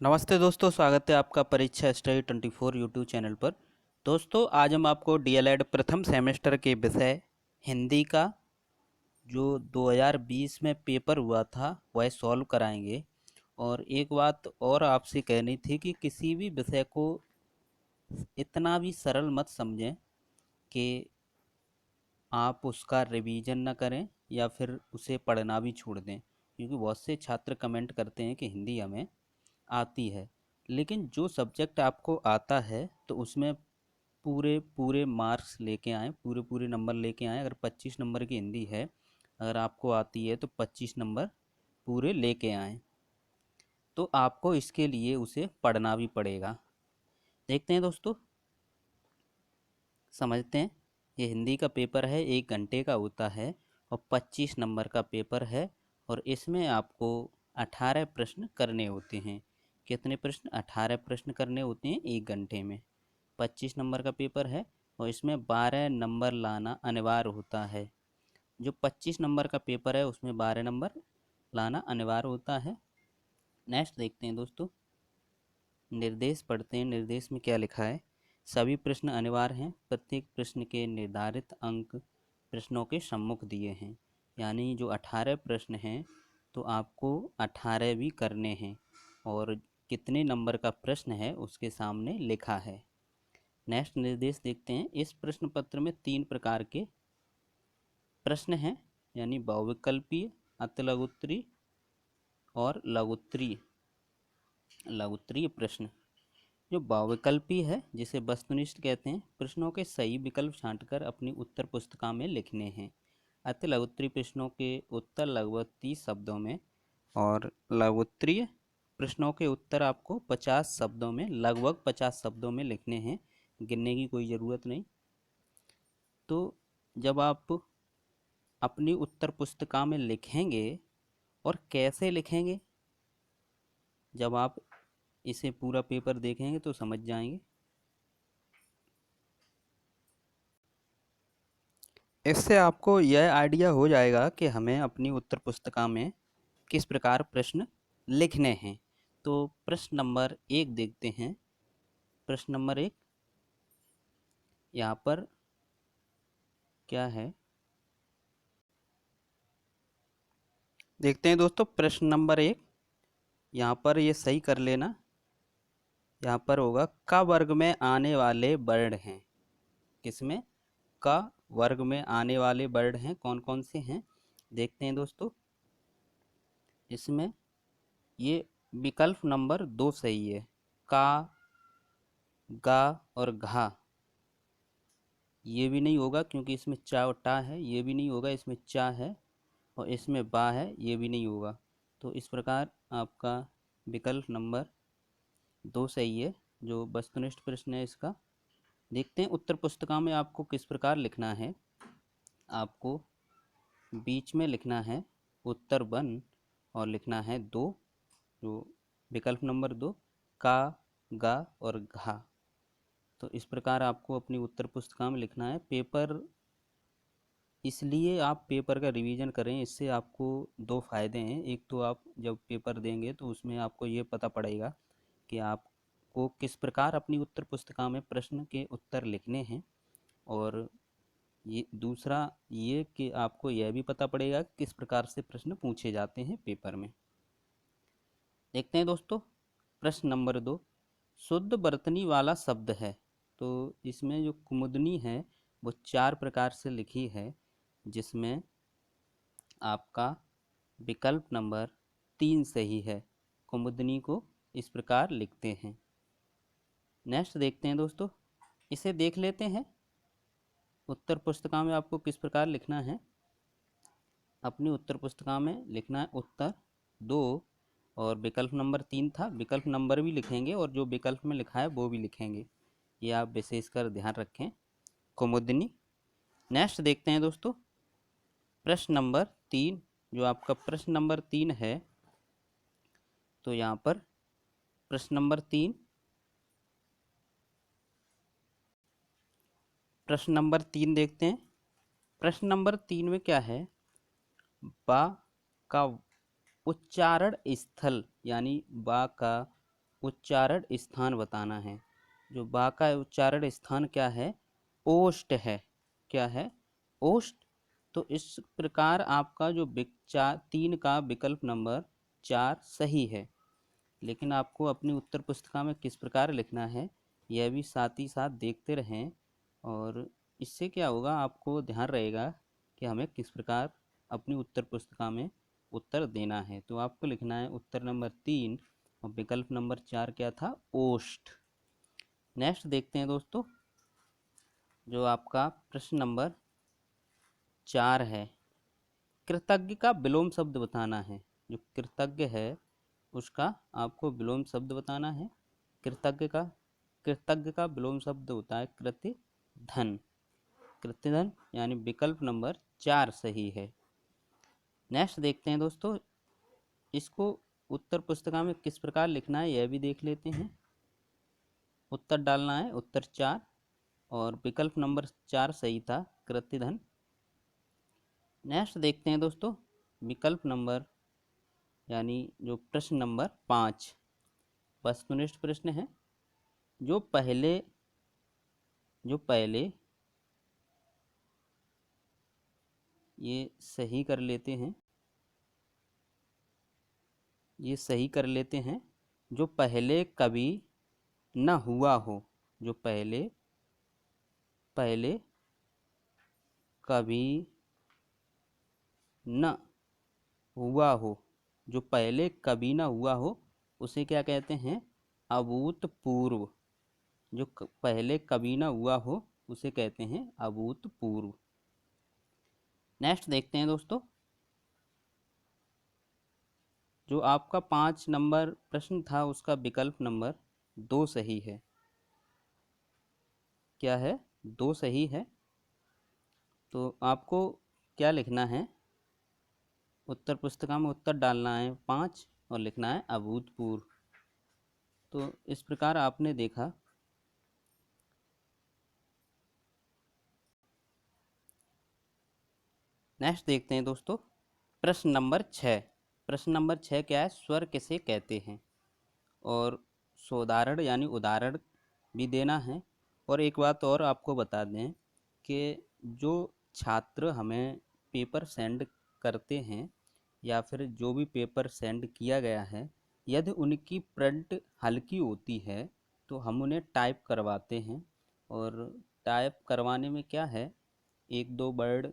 नमस्ते दोस्तों, स्वागत है आपका परीक्षा स्टडी 24 यूट्यूब चैनल पर। दोस्तों, आज हम आपको डीएलएड प्रथम सेमेस्टर के विषय हिंदी का जो 2020 में पेपर हुआ था वह सॉल्व कराएंगे। और एक बात और आपसे कहनी थी कि किसी भी विषय को इतना भी सरल मत समझें कि आप उसका रिवीजन ना करें या फिर उसे पढ़ना भी छोड़ दें, क्योंकि बहुत से छात्र कमेंट करते हैं कि हिंदी हमें आती है, लेकिन जो सब्जेक्ट आपको आता है तो उसमें पूरे पूरे मार्क्स लेके आएँ, पूरे पूरे नंबर लेके आएँ। अगर 25 नंबर की हिंदी है, अगर आपको आती है तो 25 नंबर पूरे लेके आएँ। तो आपको इसके लिए उसे पढ़ना भी पड़ेगा। देखते हैं दोस्तों, समझते हैं। ये हिंदी का पेपर है, 1 घंटे का होता है और 25 नंबर का पेपर है। और इसमें आपको 18 प्रश्न करने होते हैं। कितने प्रश्न? 18 प्रश्न करने होते हैं 1 घंटे में। 25 नंबर का पेपर है और इसमें 12 नंबर लाना अनिवार्य होता है। जो 25 नंबर का पेपर है उसमें 12 नंबर लाना अनिवार्य होता है। नेक्स्ट देखते हैं दोस्तों, निर्देश पढ़ते हैं। निर्देश में क्या लिखा है? सभी प्रश्न अनिवार्य हैं। प्रत्येक प्रश्न के निर्धारित अंक प्रश्नों के सम्मुख दिए हैं। यानी जो 18 प्रश्न हैं तो आपको 18 भी करने हैं और कितने नंबर का प्रश्न है उसके सामने लिखा है। नेक्स्ट निर्देश देखते हैं। इस प्रश्न पत्र में 3 प्रकार के प्रश्न हैं, यानी बहुविकल्पीय, अतिलघुत्तरीय और लघुत्तरीय। लघुत्तरीय प्रश्न जो बहुविकल्पीय है, जिसे वस्तुनिष्ठ कहते हैं, प्रश्नों के सही विकल्प छांटकर अपनी उत्तर पुस्तिका में लिखने हैं। अति लघुत्तरीय प्रश्नों के उत्तर लगभग 30 शब्दों में और लघुत्तरीय प्रश्नों के उत्तर आपको 50 शब्दों में, लगभग 50 शब्दों में लिखने हैं। गिनने की कोई ज़रूरत नहीं। तो जब आप अपनी उत्तर पुस्तिका में लिखेंगे, और कैसे लिखेंगे, जब आप इसे पूरा पेपर देखेंगे तो समझ जाएंगे। इससे आपको यह आइडिया हो जाएगा कि हमें अपनी उत्तर पुस्तिका में किस प्रकार प्रश्न लिखने हैं। तो प्रश्न नंबर 1 देखते हैं। प्रश्न नंबर 1 यहाँ पर क्या है, देखते हैं दोस्तों। प्रश्न नंबर 1 यहाँ पर ये सही कर लेना। यहाँ पर होगा क वर्ग में आने वाले वर्ण हैं। किसमें? क वर्ग में आने वाले वर्ण हैं, कौन कौन से हैं देखते हैं दोस्तों। इसमें ये विकल्प नंबर 2 सही है। का, गा और घा। ये भी नहीं होगा क्योंकि इसमें चा और टा है। ये भी नहीं होगा, इसमें चा है और इसमें बा है। ये भी नहीं होगा। तो इस प्रकार आपका विकल्प नंबर 2 सही है, जो वस्तुनिष्ठ प्रश्न है इसका। देखते हैं उत्तर पुस्तिका में आपको किस प्रकार लिखना है। आपको बीच में लिखना है उत्तर 1 और लिखना है 2, जो विकल्प नंबर 2, का, गा और घा। तो इस प्रकार आपको अपनी उत्तर पुस्तिका में लिखना है। पेपर, इसलिए आप पेपर का रिवीजन करें। इससे आपको 2 फायदे हैं। एक तो आप जब पेपर देंगे तो उसमें आपको ये पता पड़ेगा कि आपको किस प्रकार अपनी उत्तर पुस्तिका में प्रश्न के उत्तर लिखने हैं, और ये दूसरा ये कि आपको यह भी पता पड़ेगा कि किस प्रकार से प्रश्न पूछे जाते हैं पेपर में। देखते हैं दोस्तों, प्रश्न नंबर 2 शुद्ध वर्तनी वाला शब्द है। तो इसमें जो कुमुदनी है वो 4 प्रकार से लिखी है, जिसमें आपका विकल्प नंबर 3 सही है। कुमुदनी को इस प्रकार लिखते हैं। नेक्स्ट देखते हैं दोस्तों, इसे देख लेते हैं। उत्तर पुस्तिका में आपको किस प्रकार लिखना है। अपनी उत्तर पुस्तिका में लिखना है उत्तर 2 और विकल्प नंबर 3 था। विकल्प नंबर भी लिखेंगे और जो विकल्प में लिखा है वो भी लिखेंगे। ये आप विशेषकर ध्यान रखें। कुमुदनी। नेक्स्ट देखते हैं दोस्तों, प्रश्न नंबर 3। जो आपका प्रश्न नंबर 3 है, तो यहाँ पर प्रश्न नंबर 3, प्रश्न नंबर 3 देखते हैं। प्रश्न नंबर 3 में क्या है? बा का उच्चारण स्थल, यानी बा का उच्चारण स्थान बताना है। जो बा का उच्चारण स्थान क्या है? ओष्ठ है। क्या है? ओष्ठ। तो इस प्रकार आपका जो 3 का विकल्प नंबर 4 सही है। लेकिन आपको अपनी उत्तर पुस्तिका में किस प्रकार लिखना है यह भी साथ ही साथ देखते रहें, और इससे क्या होगा आपको ध्यान रहेगा कि हमें किस प्रकार अपनी उत्तर पुस्तिका में उत्तर देना है। तो आपको लिखना है उत्तर नंबर 3 और विकल्प नंबर 4 क्या था? ओष्ठ। नेक्स्ट देखते हैं दोस्तों, जो आपका प्रश्न नंबर 4 है, कृतज्ञ का विलोम शब्द बताना है। जो कृतज्ञ है उसका आपको विलोम शब्द बताना है। कृतज्ञ का विलोम शब्द होता है कृत्य धन। कृत्य धन यानी विकल्प नंबर 4 सही है। नेक्स्ट देखते हैं दोस्तों, इसको उत्तर पुस्तिका में किस प्रकार लिखना है यह भी देख लेते हैं। उत्तर डालना है उत्तर 4 और विकल्प नंबर 4 सही था, कृत्य धन। नेक्स्ट देखते हैं दोस्तों, विकल्प नंबर यानी जो प्रश्न नंबर 5 वस्तुनिष्ठ प्रश्न है। जो पहले ये सही कर लेते हैं, जो पहले कभी न हुआ हो। जो पहले कभी न हुआ हो, जो पहले कभी न हुआ हो उसे क्या कहते हैं? अभूतपूर्व। जो पहले कभी न हुआ हो उसे कहते हैं अभूतपूर्व। नेक्स्ट देखते हैं दोस्तों, जो आपका 5 नंबर प्रश्न था उसका विकल्प नंबर 2 सही है। क्या है? 2 सही है। तो आपको क्या लिखना है? उत्तर पुस्तिका में उत्तर डालना है 5 और लिखना है अभूतपूर्व। तो इस प्रकार आपने देखा। नेक्स्ट देखते हैं दोस्तों, प्रश्न नंबर 6। प्रश्न नंबर 6 क्या है? स्वर किसे कहते हैं? और सोदाहरण यानी उदाहरण भी देना है। और एक बात और आपको बता दें कि जो छात्र हमें पेपर सेंड करते हैं या फिर जो भी पेपर सेंड किया गया है, यदि उनकी प्रिंट हल्की होती है तो हम उन्हें टाइप करवाते हैं। और टाइप करवाने में क्या है, एक दो वर्ड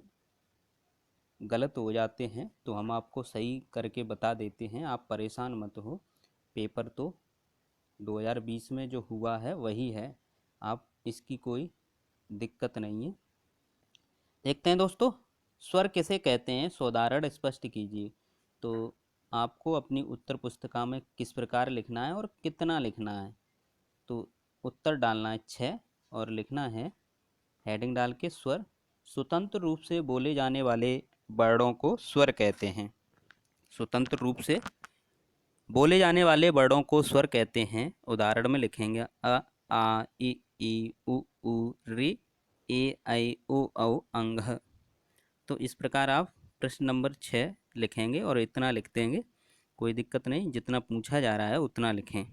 गलत हो जाते हैं तो हम आपको सही करके बता देते हैं, आप परेशान मत हो। पेपर तो 2020 में जो हुआ है वही है, आप इसकी कोई दिक्कत नहीं है। देखते हैं दोस्तों, स्वर किसे कहते हैं? सोदाहरण स्पष्ट कीजिए। तो आपको अपनी उत्तर पुस्तिका में किस प्रकार लिखना है और कितना लिखना है? तो उत्तर डालना है 6 और लिखना है हेडिंग डाल के स्वर। स्वतंत्र रूप से बोले जाने वाले वर्णों को स्वर कहते हैं। स्वतंत्र रूप से बोले जाने वाले वर्णों को स्वर कहते हैं। उदाहरण में लिखेंगे अ आ ई उ ऋ ए ऐ ओ औ अंग। तो इस प्रकार आप प्रश्न नंबर 6 लिखेंगे और इतना लिख देंगे, कोई दिक्कत नहीं, जितना पूछा जा रहा है उतना लिखें।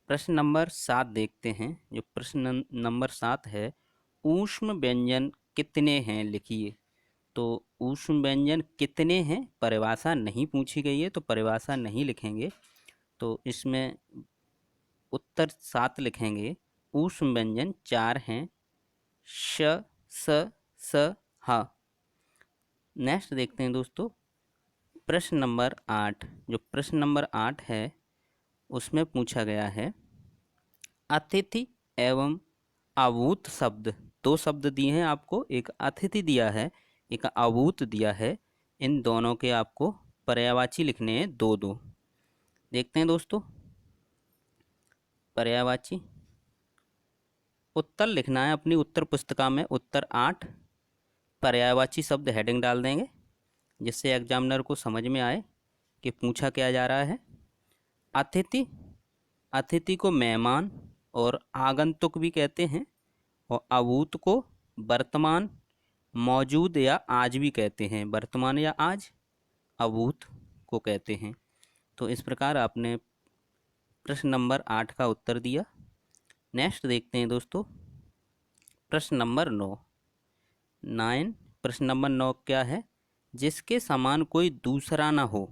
प्रश्न नंबर 7 देखते हैं। जो प्रश्न नंबर 7 है, ऊष्म व्यंजन कितने हैं लिखिए। तो ऊष्म व्यंजन कितने हैं परिभाषा नहीं पूछी गई है तो परिभाषा नहीं लिखेंगे। तो इसमें उत्तर 7 लिखेंगे। ऊष्म व्यंजन 4 हैं, श स ह। नेक्स्ट देखते हैं दोस्तों, प्रश्न नंबर 8। जो प्रश्न नंबर 8 है उसमें पूछा गया है, अतिथि एवं अभूत शब्द, दो शब्द दिए हैं आपको, एक अतिथि दिया है एक अभूत दिया है। इन दोनों के आपको पर्यायवाची लिखने हैं दो दो। देखते हैं दोस्तों, पर्यायवाची उत्तर लिखना है अपनी उत्तर पुस्तिका में उत्तर 8 पर्यायवाची शब्द हेडिंग डाल देंगे, जिससे एग्जामिनर को समझ में आए कि पूछा क्या जा रहा है। अतिथि, अतिथि को मेहमान और आगंतुक भी कहते हैं। और अभूत को वर्तमान, मौजूद या आज भी कहते हैं। वर्तमान या आज अभूत को कहते हैं। तो इस प्रकार आपने प्रश्न नंबर 8 का उत्तर दिया। नेक्स्ट देखते हैं दोस्तों प्रश्न नंबर 9। प्रश्न नंबर 9 क्या है? जिसके समान कोई दूसरा ना हो।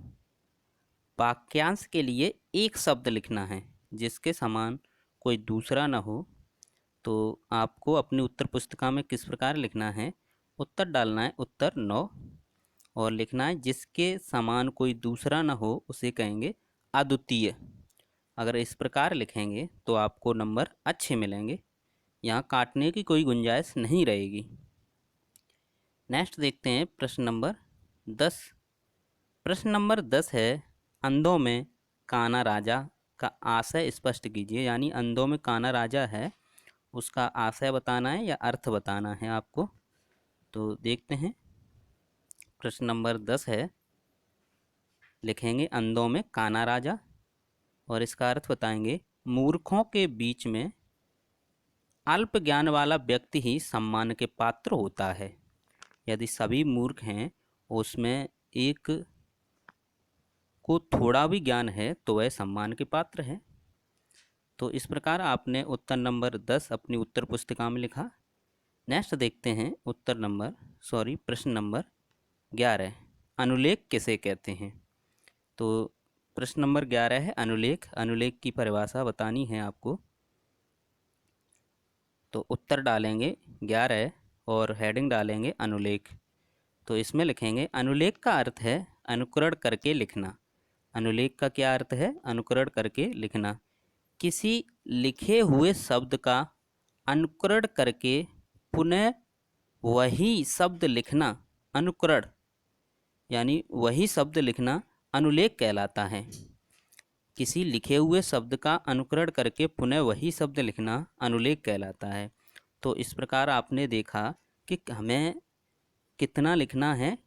वाक्यांश के लिए एक शब्द लिखना है। जिसके समान कोई दूसरा ना हो, तो आपको अपनी उत्तर पुस्तिका में किस प्रकार लिखना है? उत्तर डालना है उत्तर 9 और लिखना है जिसके समान कोई दूसरा ना हो उसे कहेंगे अद्वितीय। अगर इस प्रकार लिखेंगे तो आपको नंबर अच्छे मिलेंगे, यहाँ काटने की कोई गुंजाइश नहीं रहेगी। नेक्स्ट देखते हैं प्रश्न नंबर 10। प्रश्न नंबर 10 है अंधों में काना राजा का आशय स्पष्ट कीजिए। यानी अंधों में काना राजा है, उसका आशय बताना है या अर्थ बताना है आपको। तो देखते हैं प्रश्न नंबर 10 है, लिखेंगे अंधों में काना राजा और इसका अर्थ बताएंगे मूर्खों के बीच में अल्प ज्ञान वाला व्यक्ति ही सम्मान के पात्र होता है। यदि सभी मूर्ख हैं, उसमें एक को थोड़ा भी ज्ञान है तो वह सम्मान के पात्र है। तो इस प्रकार आपने उत्तर नंबर 10 अपनी उत्तर पुस्तिका में लिखा। नेक्स्ट देखते हैं प्रश्न नंबर 11। अनुलेख किसे कहते हैं? तो प्रश्न नंबर 11 है अनुलेख। अनुलेख की परिभाषा बतानी है आपको। तो उत्तर डालेंगे 11 और हेडिंग डालेंगे अनुलेख। तो इसमें लिखेंगे अनुलेख का अर्थ है अनुकरण करके लिखना। अनुलेख का क्या अर्थ है? अनुकरण करके लिखना। किसी लिखे हुए शब्द का अनुकरण करके पुनः वही शब्द लिखना अनुकरण, यानी वही शब्द लिखना अनुलेख कहलाता है। किसी लिखे हुए शब्द का अनुकरण करके पुनः वही शब्द लिखना अनुलेख कहलाता है। तो इस प्रकार आपने देखा कि हमें कितना लिखना है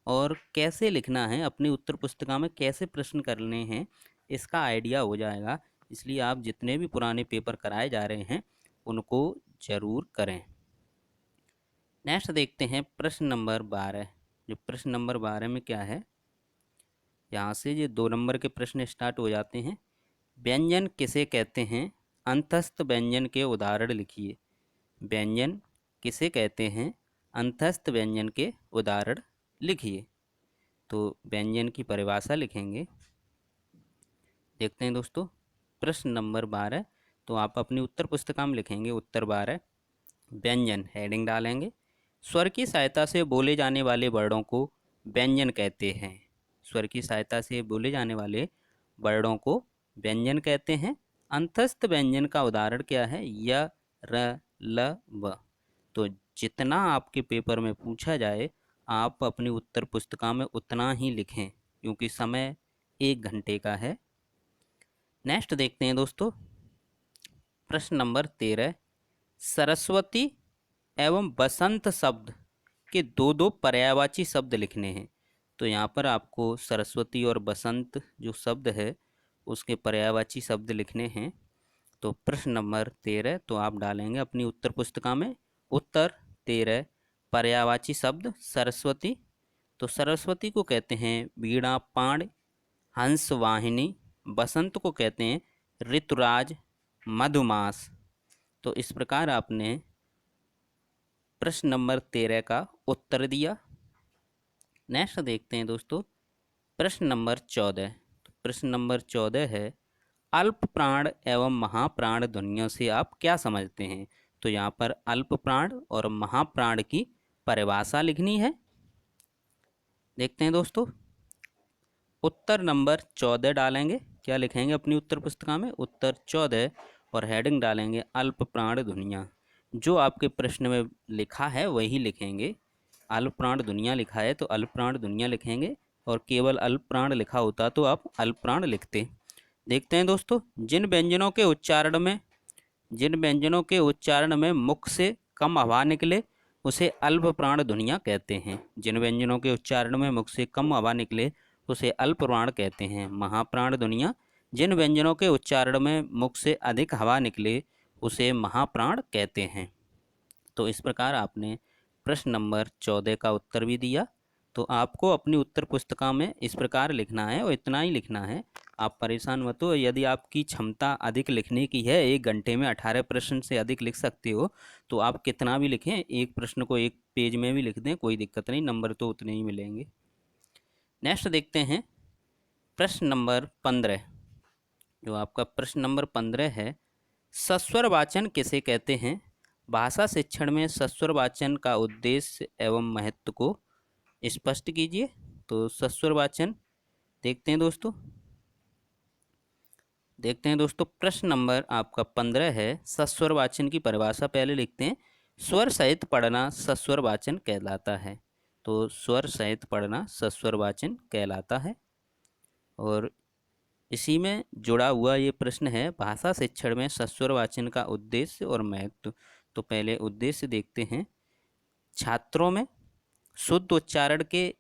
और कैसे लिखना है, अपनी उत्तर पुस्तिका में कैसे प्रश्न करने हैं, इसका आइडिया हो जाएगा। इसलिए आप जितने भी पुराने पेपर कराए जा रहे हैं उनको ज़रूर करें। नेक्स्ट देखते हैं प्रश्न नंबर 12। जो प्रश्न नंबर 12 में क्या है, यहाँ से ये 2 नंबर के प्रश्न स्टार्ट हो जाते हैं। व्यंजन किसे कहते हैं? अंतस्थ व्यंजन के उदाहरण लिखिए। व्यंजन किसे कहते हैं? अंतस्थ व्यंजन के उदाहरण लिखिए। तो व्यंजन की परिभाषा लिखेंगे। देखते हैं दोस्तों प्रश्न नंबर 12। तो आप अपनी उत्तर पुस्तिका में लिखेंगे उत्तर 12 व्यंजन, हेडिंग डालेंगे। स्वर की सहायता से बोले जाने वाले वर्णों को व्यंजन कहते हैं। स्वर की सहायता से बोले जाने वाले वर्णों को व्यंजन कहते हैं। अंतस्थ व्यंजन का उदाहरण क्या है? य, र, ल, व। तो जितना आपके पेपर में पूछा जाए आप अपनी उत्तर पुस्तिका में उतना ही लिखें, क्योंकि समय 1 घंटे का है। नेक्स्ट देखते हैं दोस्तों प्रश्न नंबर 13। सरस्वती एवं बसंत शब्द के 2 पर्यायवाची शब्द लिखने हैं। तो यहाँ पर आपको सरस्वती और बसंत जो शब्द है उसके पर्यायवाची शब्द लिखने हैं। तो प्रश्न नंबर 13 तो आप डालेंगे अपनी उत्तर पुस्तिका में उत्तर 13 पर्यायवाची शब्द सरस्वती। तो सरस्वती को कहते हैं वीणा पाण, हंस वाहिनी। बसंत को कहते हैं ऋतुराज, मधुमास। तो इस प्रकार आपने प्रश्न नंबर 13 का उत्तर दिया। नेक्स्ट देखते हैं दोस्तों प्रश्न नंबर 14। तो प्रश्न नंबर 14 है अल्प प्राण एवं महाप्राण ध्वनियों से आप क्या समझते हैं? तो यहाँ पर अल्प प्राण और महाप्राण की परिभाषा लिखनी है। देखते हैं दोस्तों उत्तर नंबर 14 डालेंगे। क्या लिखेंगे अपनी उत्तर पुस्तिका में? उत्तर 14 और हेडिंग डालेंगे अल्प प्राण ध्वनियाँ। जो आपके प्रश्न में लिखा है वही लिखेंगे। अल्प प्राण ध्वनियाँ लिखा है तो अल्प प्राण ध्वनियाँ लिखेंगे, और केवल अल्प प्राण लिखा होता तो आप अल्प प्राण लिखते। देखते हैं दोस्तों जिन व्यंजनों के उच्चारण में मुख से कम हवा निकले उसे अल्प प्राण ध्वनियाँ कहते हैं। जिन व्यंजनों के उच्चारण में मुख से कम हवा निकले उसे अल्प प्राण कहते हैं। महाप्राण ध्वनियाँ जिन व्यंजनों के उच्चारण में मुख से अधिक हवा निकले उसे महाप्राण कहते हैं। तो इस प्रकार आपने प्रश्न नंबर 14 का उत्तर भी दिया। तो आपको अपनी उत्तर पुस्तिका में इस प्रकार लिखना है और इतना ही लिखना है। आप परेशान मत हो। यदि आपकी क्षमता अधिक लिखने की है, 1 घंटे में 18 प्रश्न से अधिक लिख सकते हो, तो आप कितना भी लिखें, एक प्रश्न को एक पेज में भी लिख दें, कोई दिक्कत नहीं, नंबर तो उतने ही मिलेंगे। नेक्स्ट देखते हैं प्रश्न नंबर 15। जो आपका प्रश्न नंबर 15 है, सस्वर वाचन किसे कहते हैं? भाषा शिक्षण में सस्वर वाचन का उद्देश्य एवं महत्व को स्पष्ट कीजिए। तो सस्वर वाचन देखते हैं दोस्तों। प्रश्न नंबर आपका 15 है, सस्वर वाचन की परिभाषा पहले लिखते हैं। स्वर सहित पढ़ना सस्वर वाचन कहलाता है। तो स्वर सहित पढ़ना सस्वर वाचन कहलाता है। और इसी में जुड़ा हुआ ये प्रश्न है, भाषा शिक्षण में सस्वर वाचन का उद्देश्य और महत्व। तो पहले उद्देश्य देखते हैं। छात्रों में शुद्ध उच्चारण के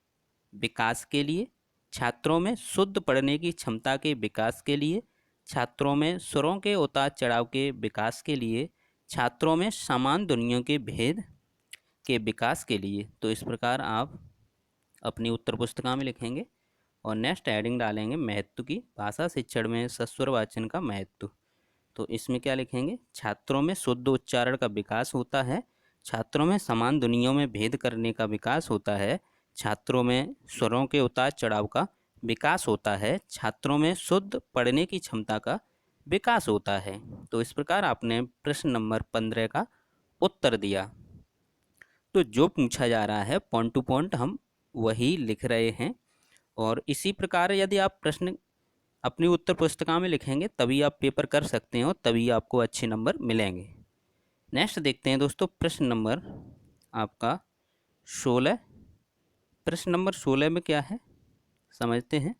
विकास के लिए, छात्रों में शुद्ध पढ़ने की क्षमता के विकास के लिए, छात्रों में स्वरों के उतार चढ़ाव के विकास के लिए, छात्रों में समान ध्वनियों के भेद के विकास के लिए। तो इस प्रकार आप अपनी उत्तर पुस्तिका में लिखेंगे। और नेक्स्ट हेडिंग डालेंगे महत्व की, भाषा शिक्षण में सस्वर वाचन का महत्व। तो इसमें क्या लिखेंगे? छात्रों में शुद्ध उच्चारण का विकास होता है, छात्रों में समान ध्वनियों में भेद करने का विकास होता है, छात्रों में स्वरों के उतार चढ़ाव का विकास होता है, छात्रों में शुद्ध पढ़ने की क्षमता का विकास होता है। तो इस प्रकार आपने प्रश्न नंबर 15 का उत्तर दिया। तो जो पूछा जा रहा है पॉइंट टू पॉइंट हम वही लिख रहे हैं। और इसी प्रकार यदि आप प्रश्न अपनी उत्तर पुस्तिका में लिखेंगे तभी आप पेपर कर सकते हो, तभी आपको अच्छे नंबर मिलेंगे। नेक्स्ट देखते हैं दोस्तों प्रश्न नंबर आपका 16। प्रश्न नंबर 16 में क्या है समझते हैं।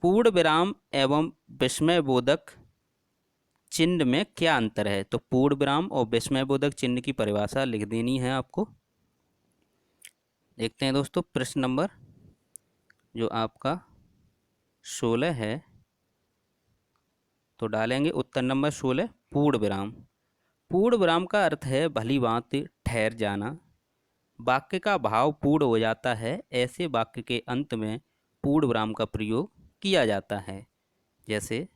पूर्ण विराम एवं विस्मयबोधक चिन्ह में क्या अंतर है? तो पूर्ण विराम और विस्मयबोधक चिन्ह की परिभाषा लिख देनी है आपको। देखते हैं दोस्तों प्रश्न नंबर जो आपका 16 है, तो डालेंगे उत्तर नंबर 16 पूर्ण विराम। पूर्ण विराम का अर्थ है भली भांति ठहर जाना, वाक्य का भाव पूर्ण हो जाता है, ऐसे वाक्य के अंत में पूर्ण विराम का प्रयोग किया जाता है। जैसे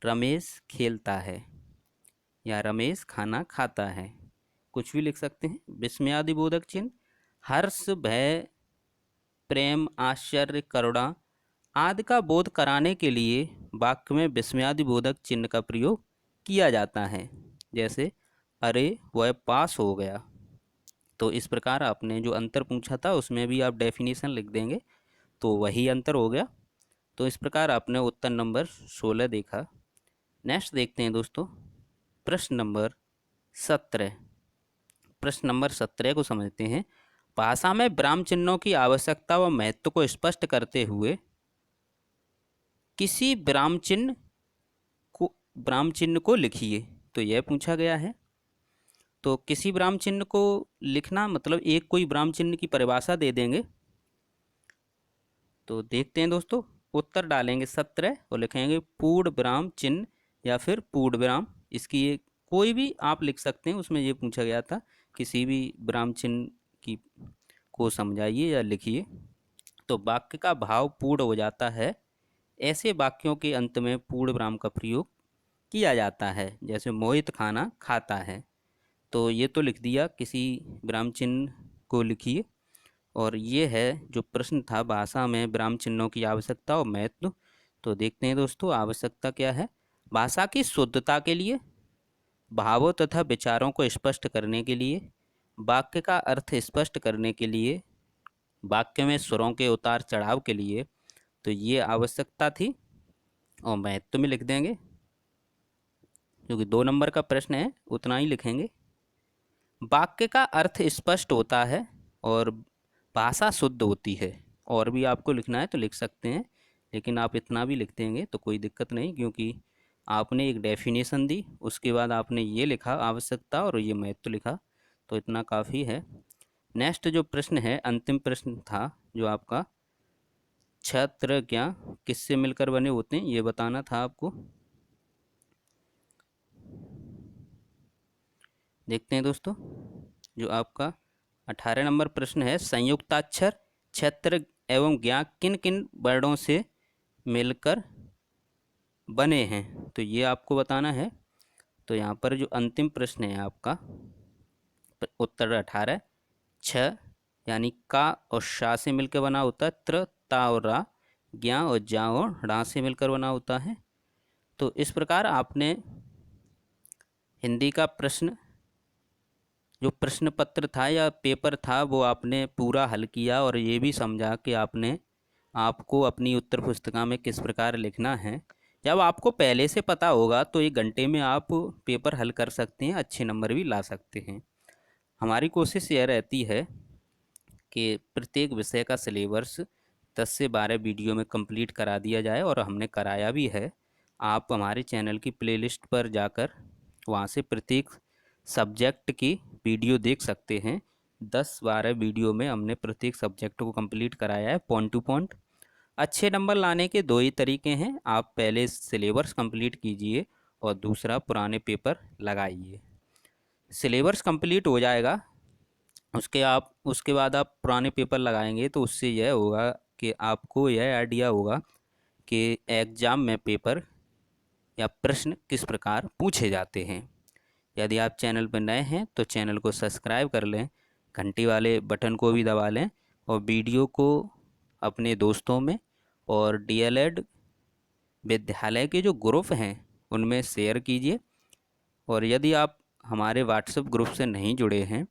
रमेश खेलता है या रमेश खाना खाता है, कुछ भी लिख सकते हैं। विस्मयादिबोधक चिन्ह हर्ष, भय, प्रेम, आश्चर्य, करुणा आदि का बोध कराने के लिए वाक्य में विस्मयादिबोधक चिन्ह का प्रयोग किया जाता है। जैसे अरे वह पास हो गया। तो इस प्रकार आपने जो अंतर पूछा था उसमें भी आप डेफिनेशन लिख देंगे, तो वही अंतर हो गया। तो इस प्रकार आपने उत्तर नंबर 16 देखा। नेक्स्ट देखते हैं दोस्तों प्रश्न नंबर 17। प्रश्न नंबर 17 को समझते हैं। भाषा में विराम चिन्हों की आवश्यकता व महत्व को स्पष्ट करते हुए किसी विराम चिन्ह को लिखिए। तो यह पूछा गया है। तो किसी विराम चिन्ह को लिखना मतलब एक कोई विराम चिन्ह की परिभाषा दे देंगे। तो देखते हैं दोस्तों, उत्तर डालेंगे 17 और लिखेंगे पूर्ण विराम चिन्ह या फिर पूर्ण विराम। इसकी ये कोई भी आप लिख सकते हैं, उसमें ये पूछा गया था किसी भी विराम चिन्ह की को समझाइए या लिखिए। तो वाक्य का भाव पूर्ण हो जाता है, ऐसे वाक्यों के अंत में पूर्ण विराम का प्रयोग किया जाता है। जैसे मोहित खाना खाता है, तो ये तो लिख दिया, किसी विराम चिन्ह को लिखिए। और ये है जो प्रश्न था, भाषा में विराम चिन्हों की आवश्यकता और महत्व। तो देखते हैं दोस्तों आवश्यकता क्या है। भाषा की शुद्धता के लिए, भावों तथा विचारों को स्पष्ट करने के लिए, वाक्य का अर्थ स्पष्ट करने के लिए, वाक्य में स्वरों के उतार चढ़ाव के लिए। तो ये आवश्यकता थी और महत्व में लिख देंगे, क्योंकि 2 नंबर का प्रश्न है उतना ही लिखेंगे। वाक्य का अर्थ स्पष्ट होता है और भाषा शुद्ध होती है। और भी आपको लिखना है तो लिख सकते हैं, लेकिन आप इतना भी लिख देंगे तो कोई दिक्कत नहीं, क्योंकि आपने एक डेफिनेशन दी, उसके बाद आपने ये लिखा आवश्यकता और ये महत्व लिखा, तो इतना काफ़ी है। नेक्स्ट जो प्रश्न है, अंतिम प्रश्न था जो आपका, छत्र क्या किससे मिलकर बने होते हैं, ये बताना था आपको। देखते हैं दोस्तों जो आपका 18 नंबर प्रश्न है, संयुक्ताक्षर, छत्र एवं ज्ञा किन किन वर्णों से मिलकर बने हैं, तो ये आपको बताना है। तो यहाँ पर जो अंतिम प्रश्न है आपका, उत्तर 18 छ, यानी का और शा से मिलकर बना होता है। त्र, ता और रा, ज्ञा और जा और ड़ा से मिलकर बना होता है। तो इस प्रकार आपने हिंदी का प्रश्न, जो प्रश्न पत्र था या पेपर था, वो आपने पूरा हल किया और ये भी समझा कि आपको अपनी उत्तर पुस्तिका में किस प्रकार लिखना है। जब आपको पहले से पता होगा तो 1 घंटे में आप पेपर हल कर सकते हैं, अच्छे नंबर भी ला सकते हैं। हमारी कोशिश यह रहती है कि प्रत्येक विषय का सिलेबस 10 से 12 वीडियो में कंप्लीट करा दिया जाए, और हमने कराया भी है। आप हमारे चैनल की प्लेलिस्ट पर जाकर वहाँ से प्रत्येक सब्जेक्ट की वीडियो देख सकते हैं। 10-12 वीडियो में हमने प्रत्येक सब्जेक्ट को कंप्लीट कराया है पॉइंट टू पॉइंट। अच्छे नंबर लाने के दो ही तरीके हैं, आप पहले सिलेबस कंप्लीट कीजिए और दूसरा पुराने पेपर लगाइए। सिलेबस कंप्लीट हो जाएगा, उसके बाद आप पुराने पेपर लगाएंगे, तो उससे यह होगा कि आपको यह आइडिया होगा कि एग्ज़ाम में पेपर या प्रश्न किस प्रकार पूछे जाते हैं। यदि आप चैनल पर नए हैं तो चैनल को सब्सक्राइब कर लें, घंटी वाले बटन को भी दबा लें, और वीडियो को अपने दोस्तों में और डीएलएड विद्यालय के जो ग्रुप हैं उनमें शेयर कीजिए। और यदि आप हमारे व्हाट्सएप ग्रुप से नहीं जुड़े हैं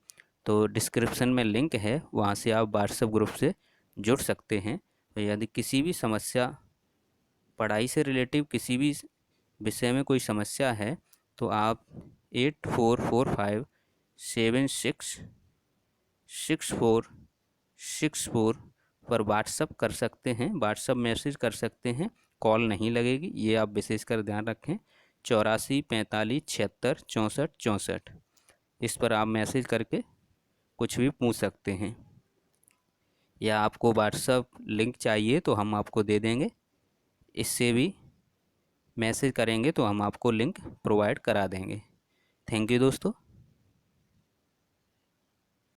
तो डिस्क्रिप्शन में लिंक है, वहाँ से आप व्हाट्सएप ग्रुप से जुड़ सकते हैं। तो यदि किसी भी समस्या, पढ़ाई से रिलेटिव किसी भी विषय में कोई समस्या है, तो आप 8445766464 पर व्हाट्सअप कर सकते हैं, व्हाट्सअप मैसेज कर सकते हैं। कॉल नहीं लगेगी, ये आप विशेषकर ध्यान रखें। 8445766464, इस पर आप मैसेज करके कुछ भी पूछ सकते हैं, या आपको व्हाट्सअप लिंक चाहिए तो हम आपको दे देंगे। इससे भी मैसेज करेंगे तो हम आपको लिंक प्रोवाइड करा देंगे। थैंक यू दोस्तों।